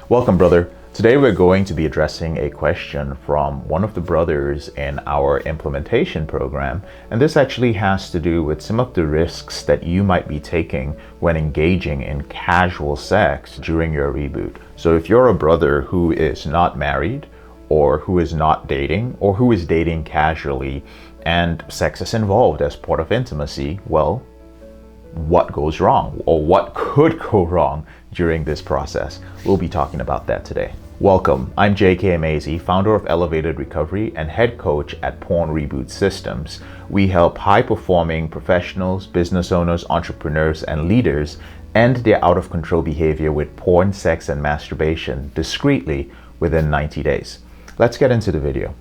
Welcome, brother. Today we're going to be addressing a question from one of the brothers in our implementation program, and this actually has to do with some of the risks that you might be taking when engaging in casual sex during your reboot. So if you're a brother who is not married, or who is not dating, or who is dating casually, and sex is involved as part of intimacy, well, what goes wrong or what could go wrong during this process? We'll be talking about that today. Welcome, I'm JK Emezi, founder of Elevated Recovery and head coach at Porn Reboot Systems. We help high-performing professionals, business owners, entrepreneurs, and leaders end their out-of-control behavior with porn, sex, and masturbation discreetly within 90 days. Let's get into the video.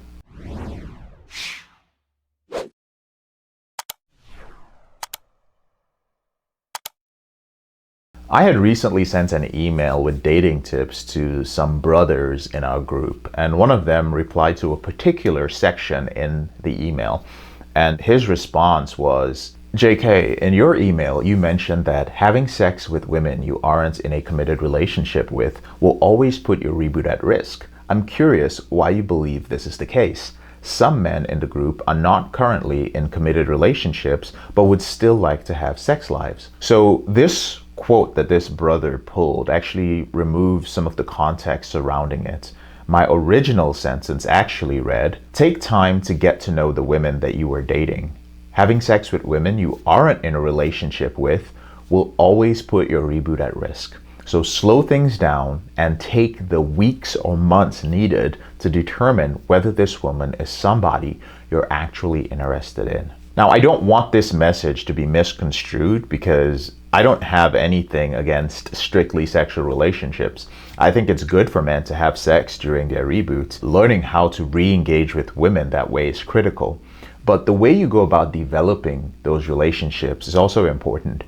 I had recently sent an email with dating tips to some brothers in our group, and one of them replied to a particular section in the email, and his response was, JK, in your email, you mentioned that having sex with women you aren't in a committed relationship with will always put your reboot at risk. I'm curious why you believe this is the case. Some men in the group are not currently in committed relationships, but would still like to have sex lives. So this quote that this brother pulled actually removes some of the context surrounding it. My original sentence actually read, take time to get to know the women that you are dating. Having sex with women you aren't in a relationship with will always put your reboot at risk. So slow things down and take the weeks or months needed to determine whether this woman is somebody you're actually interested in. Now, I don't want this message to be misconstrued because I don't have anything against strictly sexual relationships. I think it's good for men to have sex during their reboot. Learning how to re-engage with women that way is critical. But the way you go about developing those relationships is also important.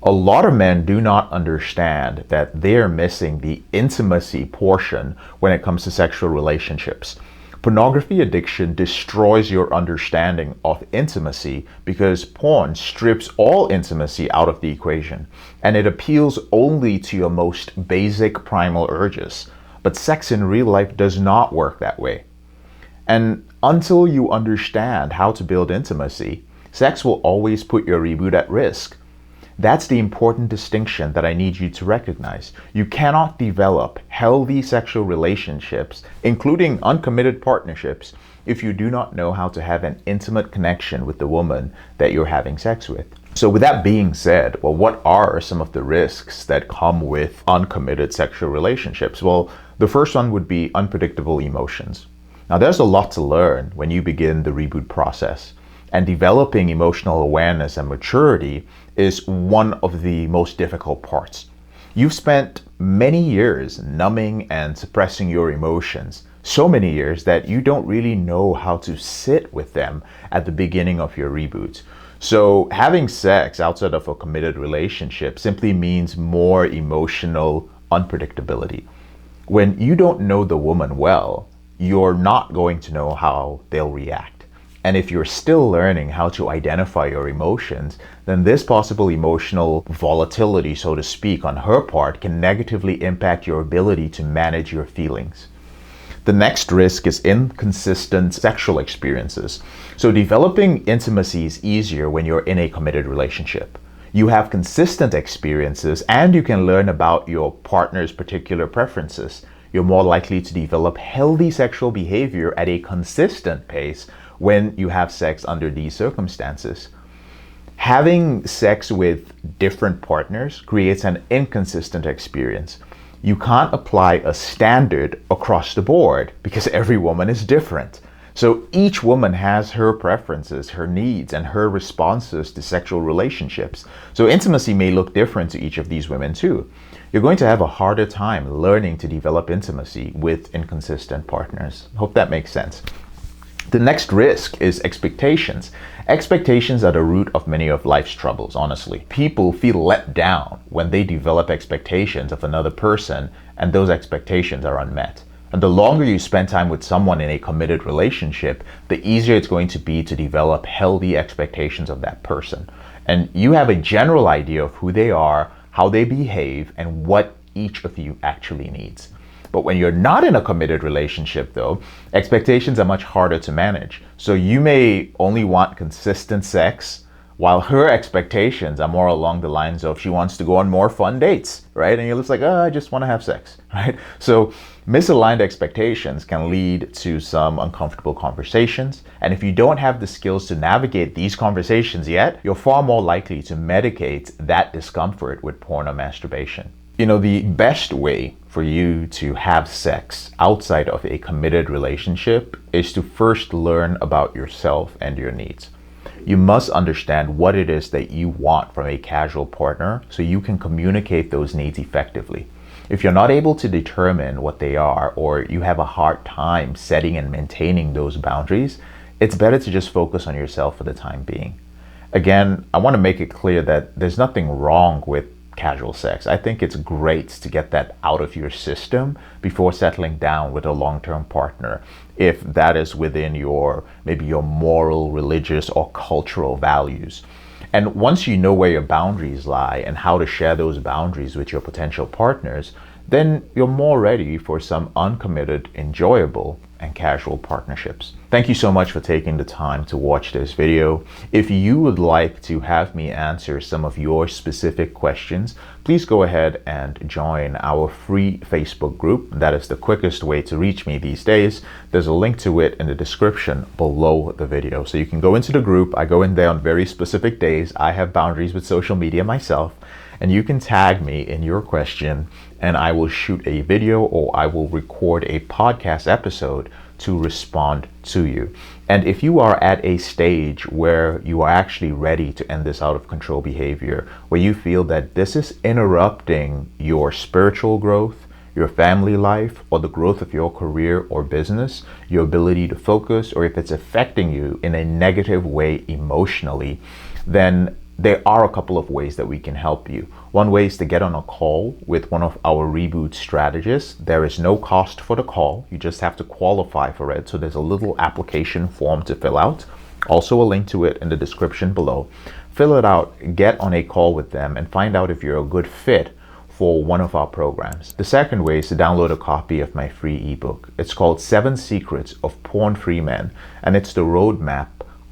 A lot of men do not understand that they're missing the intimacy portion when it comes to sexual relationships. Pornography addiction destroys your understanding of intimacy because porn strips all intimacy out of the equation, and it appeals only to your most basic primal urges. But sex in real life does not work that way. And until you understand how to build intimacy, sex will always put your reboot at risk. That's the important distinction that I need you to recognize. You cannot develop healthy sexual relationships, including uncommitted partnerships, if you do not know how to have an intimate connection with the woman that you're having sex with. So with that being said, well, what are some of the risks that come with uncommitted sexual relationships? Well, the first one would be unpredictable emotions. Now, there's a lot to learn when you begin the reboot process. And developing emotional awareness and maturity is one of the most difficult parts. You've spent many years numbing and suppressing your emotions, so many years that you don't really know how to sit with them at the beginning of your reboot. So having sex outside of a committed relationship simply means more emotional unpredictability. When you don't know the woman well, you're not going to know how they'll react. And if you're still learning how to identify your emotions, then this possible emotional volatility, so to speak, on her part can negatively impact your ability to manage your feelings. The next risk is inconsistent sexual experiences. So developing intimacy is easier when you're in a committed relationship. You have consistent experiences and you can learn about your partner's particular preferences. You're more likely to develop healthy sexual behavior at a consistent pace when you have sex under these circumstances. Having sex with different partners creates an inconsistent experience. You can't apply a standard across the board because every woman is different. So each woman has her preferences, her needs, and her responses to sexual relationships. So intimacy may look different to each of these women too. You're going to have a harder time learning to develop intimacy with inconsistent partners. Hope that makes sense. The next risk is expectations. Expectations are the root of many of life's troubles, honestly. People feel let down when they develop expectations of another person and those expectations are unmet. And the longer you spend time with someone in a committed relationship, the easier it's going to be to develop healthy expectations of that person. And you have a general idea of who they are, how they behave, and what each of you actually needs. But when you're not in a committed relationship, though, expectations are much harder to manage. So you may only want consistent sex, while her expectations are more along the lines of she wants to go on more fun dates, right? And you're just like, oh, I just want to have sex, right? So misaligned expectations can lead to some uncomfortable conversations. And if you don't have the skills to navigate these conversations yet, you're far more likely to medicate that discomfort with porn or masturbation. You know, the best way for you to have sex outside of a committed relationship is to first learn about yourself and your needs. You must understand what it is that you want from a casual partner so you can communicate those needs effectively. If you're not able to determine what they are, or you have a hard time setting and maintaining those boundaries, it's better to just focus on yourself for the time being. Again, I want to make it clear that there's nothing wrong with casual sex. I think it's great to get that out of your system before settling down with a long-term partner, if that is within maybe your moral, religious, or cultural values. And once you know where your boundaries lie and how to share those boundaries with your potential partners, then you're more ready for some uncommitted, enjoyable, and casual partnerships. Thank you so much for taking the time to watch this video. If you would like to have me answer some of your specific questions, please go ahead and join our free Facebook group. That is the quickest way to reach me these days. There's a link to it in the description below the video. So you can go into the group. I go in there on very specific days. I have boundaries with social media myself, and you can tag me in your question and I will shoot a video or I will record a podcast episode to respond to you. And if you are at a stage where you are actually ready to end this out of control behavior, where you feel that this is interrupting your spiritual growth, your family life, or the growth of your career or business, your ability to focus, or if it's affecting you in a negative way emotionally, then there are a couple of ways that we can help you. One way is to get on a call with one of our Reboot strategists. There is no cost for the call. You just have to qualify for it. So there's a little application form to fill out. Also a link to it in the description below. Fill it out, get on a call with them, and find out if you're a good fit for one of our programs. The second way is to download a copy of my free ebook. It's called 7 Secrets of Porn-Free Men, and it's the roadmap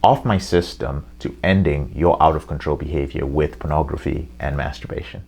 of my system to ending your out of control behavior with pornography and masturbation.